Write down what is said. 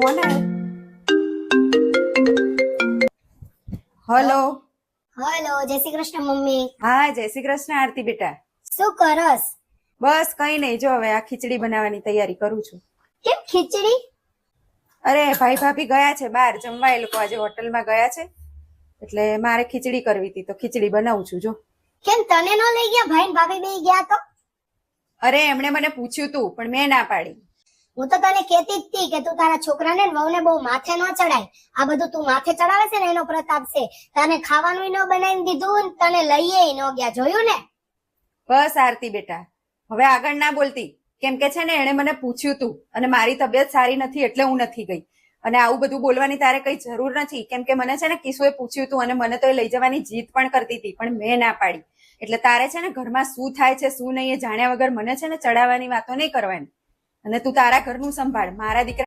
Phone આવ્યો. Hello. Hello, જય Shri Krishna mummy. હા, જય શ્રી કૃષ્ણ આરતી બેટા. શું કરસ? બસ કઈ નહીં, જો હવે આ ખીચડી બનાવવાની તૈયારી કરું છું. કેમ ખીચડી? અરે ભાઈ ભાભી ગયા છે બહાર જમવા, એ લોકો આજે હોટલમાં ગયા છે એટલે મારે ખીચડી કરવી હતી તો ખીચડી બનાવું છું. જો કેમ તને ન લઈ ગયા? ભાઈ ને ભાભી બે ગયા તો? અરે એમણે મને પૂછ્યું તું પણ મેં ના પાડી. હું તો તને કહેતી જ હતી કે તું તારા છોકરાને ને વહુને બહુ માથે ન ચડાય. આ બધું તું માથે ચડાવે છે ને એનો પ્રતાપ છે. તને ખાવાનું ન બનાવીને દીધું ને તને લઈએ ન ગયા, જોયું ને? બસ આરતી બેટા, હવે આગળ ના બોલતી, કેમ કે છે ને એણે મને પૂછ્યું તું અને મારી તબિયત સારી નથી એટલે હું નથી ગઈ. અને આવું બધું બોલવાની તારે કઈ જરૂર નથી, કેમ કે મને છે ને કિશુએ પૂછ્યું તું અને મને તો એ લઈ જવાની જીદ પણ કરતી હતી પણ મેં ના પાડી. એટલે તારે છે ને ઘરમાં શું થાય છે શું નહીં એ જાણ્યા વગર મને છે ને ચડાવવાની વાતો નહીં કરવાની. અને તું તારા ઘરનું સંભાળ, મારા દીકરા